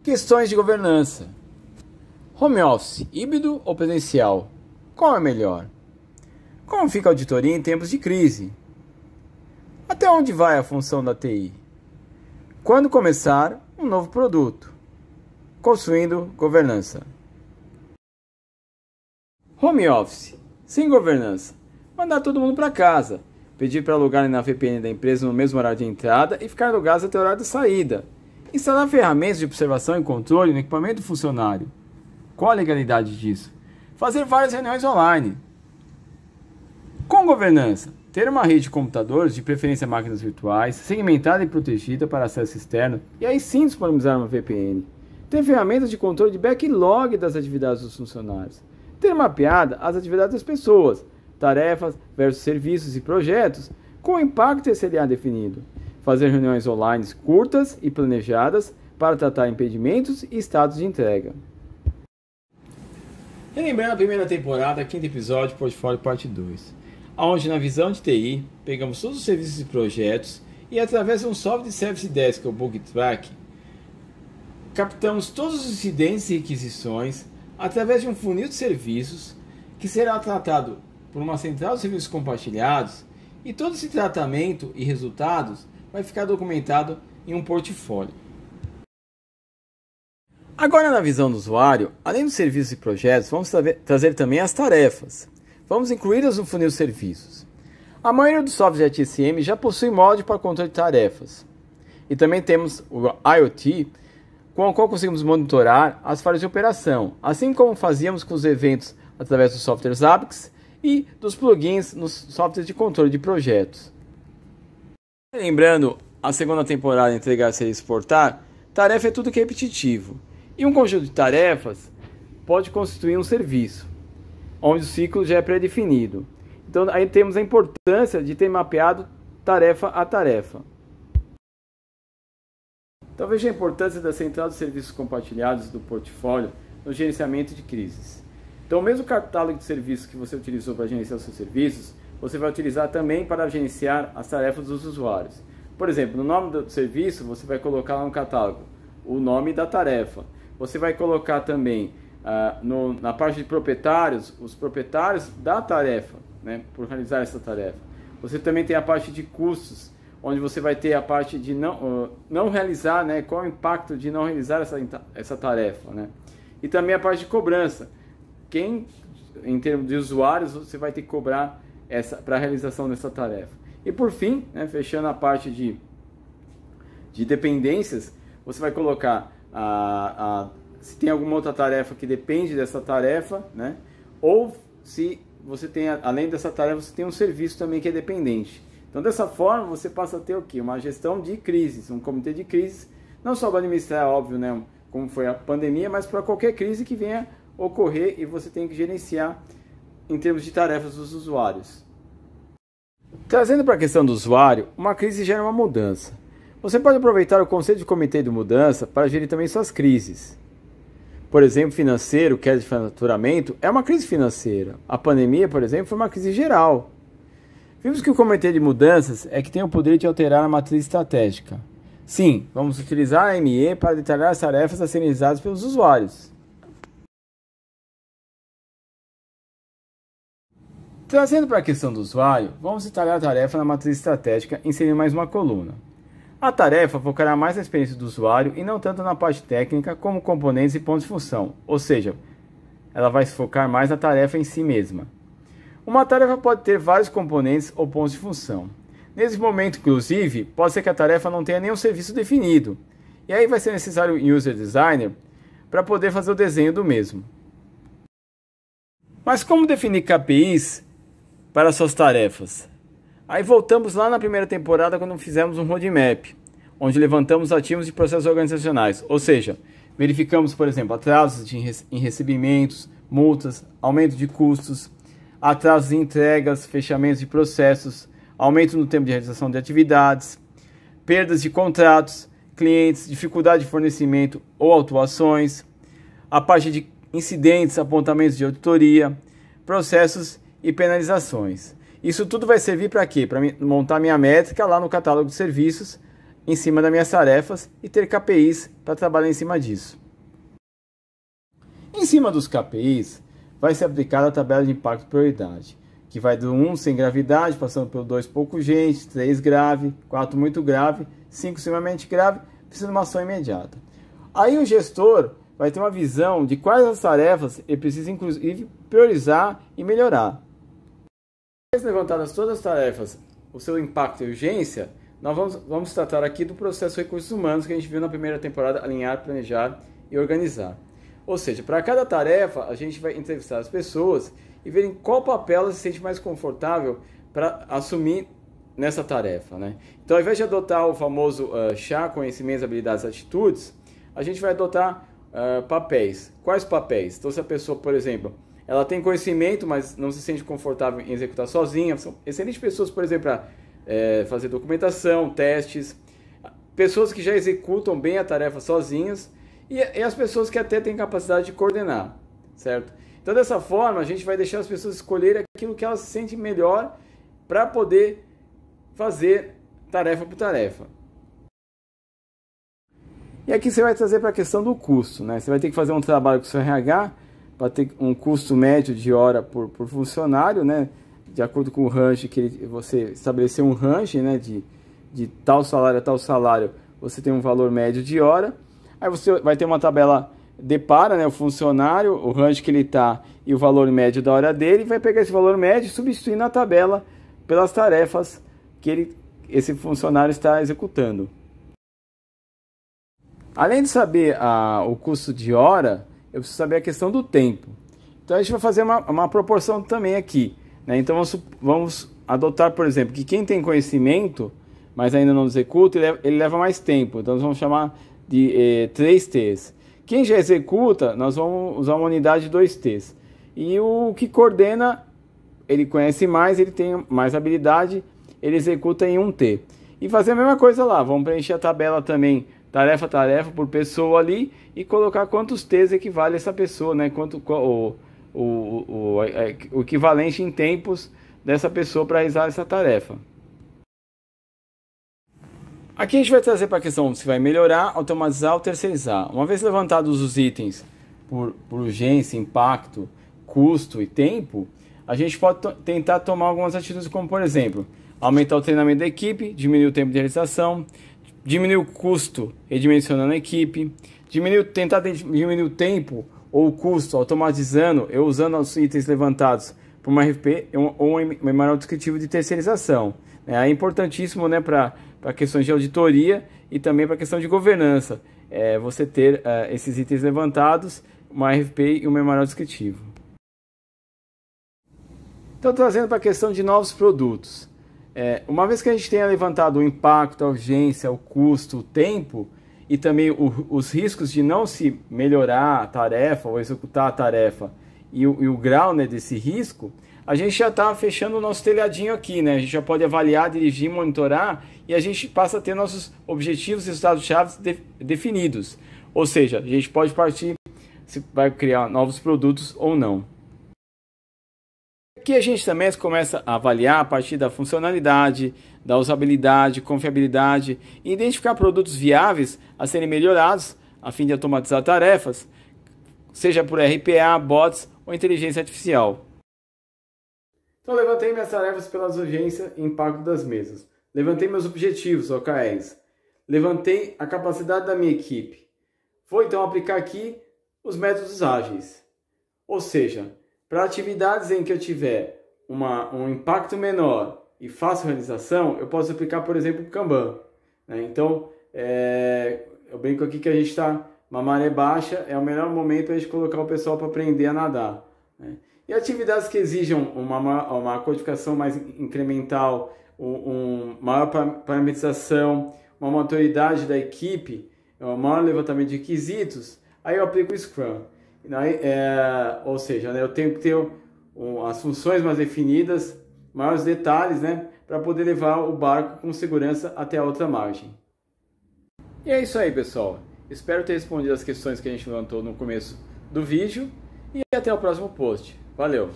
Questões de governança. Home office, híbrido ou presencial? Qual é melhor? Como fica a auditoria em tempos de crise? Até onde vai a função da TI? Quando começar um novo produto? Construindo governança. Home office, sem governança. Mandar todo mundo para casa. Pedir para alugarem na VPN da empresa no mesmo horário de entrada e ficar alugados até o horário de saída. Instalar ferramentas de observação e controle no equipamento do funcionário. Qual a legalidade disso? Fazer várias reuniões online. Com governança, ter uma rede de computadores, de preferência máquinas virtuais, segmentada e protegida para acesso externo, e aí sim disponibilizar uma VPN. Ter ferramentas de controle de backlog das atividades dos funcionários. Ter mapeada as atividades das pessoas, tarefas versus serviços e projetos, com impacto SLA definido. Fazer reuniões online curtas e planejadas para tratar impedimentos e estados de entrega. Relembrando a primeira temporada, quinto episódio, Portfólio Parte 2, onde na visão de TI, pegamos todos os serviços e projetos e através de um software de Service Desk ou Bug Track, captamos todos os incidentes e requisições através de um funil de serviços que será tratado por uma central de serviços compartilhados e todo esse tratamento e resultados vai ficar documentado em um portfólio. Agora, na visão do usuário, além dos serviços e projetos, vamos trazer também as tarefas. Vamos incluí-las no funil de serviços. A maioria dos softwares de HSM já possui molde para controle de tarefas. E também temos o IoT, com o qual conseguimos monitorar as falhas de operação, assim como fazíamos com os eventos através dos softwares APIX e dos plugins nos softwares de controle de projetos. Lembrando, a segunda temporada Entregar, Ser e Exportar, tarefa é tudo que é repetitivo. E um conjunto de tarefas pode constituir um serviço, onde o ciclo já é pré-definido. Então aí temos a importância de ter mapeado tarefa a tarefa. Então veja a importância da central de serviços compartilhados do portfólio no gerenciamento de crises. Então o mesmo catálogo de serviços que você utilizou para gerenciar os seus serviços, você vai utilizar também para gerenciar as tarefas dos usuários. Por exemplo, no nome do serviço, você vai colocar lá no catálogo o nome da tarefa. Você vai colocar também na parte de proprietários, os proprietários da tarefa, né, por realizar essa tarefa. Você também tem a parte de custos, onde você vai ter a parte de não realizar, né, qual é o impacto de não realizar essa tarefa. Né? E também a parte de cobrança. Em termos de usuários, você vai ter que cobrar para a realização dessa tarefa. E por fim, né, fechando a parte de dependências, você vai colocar se tem alguma outra tarefa que depende dessa tarefa, né? Ou se você tem, além dessa tarefa, você tem um serviço também que é dependente. Então, dessa forma, você passa a ter o quê? Uma gestão de crises, um comitê de crises, não só para administrar, óbvio, né, como foi a pandemia, mas para qualquer crise que venha ocorrer e você tem que gerenciar em termos de tarefas dos usuários. Trazendo para a questão do usuário, uma crise gera uma mudança. Você pode aproveitar o conceito de comitê de mudança para gerir também suas crises. Por exemplo, financeiro, queda de faturamento, é uma crise financeira. A pandemia, por exemplo, foi uma crise geral. Vimos que o comitê de mudanças é que tem o poder de alterar a matriz estratégica. Sim, vamos utilizar a ME para detalhar as tarefas a serem realizadas pelos usuários. Trazendo para a questão do usuário, vamos detalhar a tarefa na matriz estratégica, inserindo mais uma coluna. A tarefa focará mais na experiência do usuário e não tanto na parte técnica como componentes e pontos de função, ou seja, ela vai se focar mais na tarefa em si mesma. Uma tarefa pode ter vários componentes ou pontos de função. Nesse momento, inclusive, pode ser que a tarefa não tenha nenhum serviço definido, e aí vai ser necessário um User Designer para poder fazer o desenho do mesmo. Mas como definir KPIs para suas tarefas? Aí voltamos lá na primeira temporada quando fizemos um roadmap, onde levantamos ativos de processos organizacionais, ou seja, verificamos, por exemplo, atrasos em recebimentos, multas, aumento de custos, atrasos em entregas, fechamentos de processos, aumento no tempo de realização de atividades, perdas de contratos, clientes, dificuldade de fornecimento ou autuações, a parte de incidentes, apontamentos de auditoria, processos e penalizações. Isso tudo vai servir para quê? Para montar minha métrica lá no catálogo de serviços em cima das minhas tarefas e ter KPIs para trabalhar em cima disso. Em cima dos KPIs, vai ser aplicada a tabela de impacto e prioridade, que vai do 1 sem gravidade, passando pelo 2 pouco gente, 3 grave, 4 muito grave, 5 extremamente grave, precisa de uma ação imediata. Aí o gestor vai ter uma visão de quais as tarefas ele precisa inclusive priorizar e melhorar. Depois levantadas todas as tarefas, o seu impacto e urgência, nós vamos tratar aqui do processo de recursos humanos que a gente viu na primeira temporada, alinhar, planejar e organizar. Ou seja, para cada tarefa a gente vai entrevistar as pessoas e ver em qual papel ela se sente mais confortável para assumir nessa tarefa, né? Então, ao invés de adotar o famoso chá, conhecimentos, habilidades, atitudes, a gente vai adotar papéis. Quais papéis? Então, se a pessoa, por exemplo, ela tem conhecimento, mas não se sente confortável em executar sozinha, são excelentes pessoas, por exemplo, para fazer documentação, testes, pessoas que já executam bem a tarefa sozinhas e as pessoas que até têm capacidade de coordenar, certo? Então, dessa forma, a gente vai deixar as pessoas escolherem aquilo que elas se sentem melhor para poder fazer tarefa por tarefa. E aqui você vai trazer para a questão do custo, né? Você vai ter que fazer um trabalho com o seu RH para ter um custo médio de hora por funcionário, né? De acordo com o range que você estabeleceu um range, né? De tal salário a tal salário, você tem um valor médio de hora. Aí você vai ter uma tabela depara, né, o funcionário, o range que ele está e o valor médio da hora dele, e vai pegar esse valor médio e substituir na tabela pelas tarefas que esse funcionário está executando. Além de saber o custo de hora, eu preciso saber a questão do tempo. Então a gente vai fazer uma proporção também aqui, né? Então vamos adotar, por exemplo, que quem tem conhecimento, mas ainda não executa, ele leva mais tempo. Então nós vamos chamar de 3 T's. Quem já executa, nós vamos usar uma unidade de 2 T's. E o que coordena, ele conhece mais, ele tem mais habilidade, ele executa em 1 T. E fazer a mesma coisa lá, vamos preencher a tabela também, tarefa a tarefa por pessoa ali, e colocar quantos T's equivale essa pessoa, né? Quanto o equivalente em tempos dessa pessoa para realizar essa tarefa. Aqui a gente vai trazer para a questão se vai melhorar, automatizar ou terceirizar. Uma vez levantados os itens por urgência, impacto, custo e tempo, a gente pode tentar tomar algumas atitudes como, por exemplo, aumentar o treinamento da equipe, diminuir o tempo de realização, diminuir o custo redimensionando a equipe, tentar diminuir o tempo ou o custo automatizando e usando os itens levantados por uma RFP ou um memorial descritivo de terceirização. É importantíssimo, né, para questões de auditoria e também para a questão de governança, você ter esses itens levantados, uma RFP e um memorial descritivo. Então, trazendo para a questão de novos produtos. Uma vez que a gente tenha levantado o impacto, a urgência, o custo, o tempo e também os riscos de não se melhorar a tarefa ou executar a tarefa e o grau, né, desse risco, a gente já está fechando o nosso telhadinho aqui, né? A gente já pode avaliar, dirigir, monitorar e a gente passa a ter nossos objetivos e resultados-chave definidos. Ou seja, a gente pode partir se vai criar novos produtos ou não. Aqui a gente também começa a avaliar a partir da funcionalidade, da usabilidade, confiabilidade e identificar produtos viáveis a serem melhorados a fim de automatizar tarefas, seja por RPA, bots ou inteligência artificial. Então, levantei minhas tarefas pelas urgências e impacto das mesas. Levantei meus objetivos, OKRs. Levantei a capacidade da minha equipe. Vou então aplicar aqui os métodos ágeis. Ou seja, para atividades em que eu tiver um impacto menor e fácil realização, eu posso aplicar, por exemplo, o Kanban. Então, eu brinco aqui que a gente está uma maré baixa, é o melhor momento para a gente colocar o pessoal para aprender a nadar. E atividades que exijam uma codificação mais incremental, maior parametrização, uma maturidade da equipe, um maior levantamento de requisitos, aí eu aplico o Scrum. Ou seja, eu tenho que ter as funções mais definidas, maiores detalhes, né, para poder levar o barco com segurança até a outra margem. E é isso aí, pessoal. Espero ter respondido as questões que a gente levantou no começo do vídeo e até o próximo post. Valeu!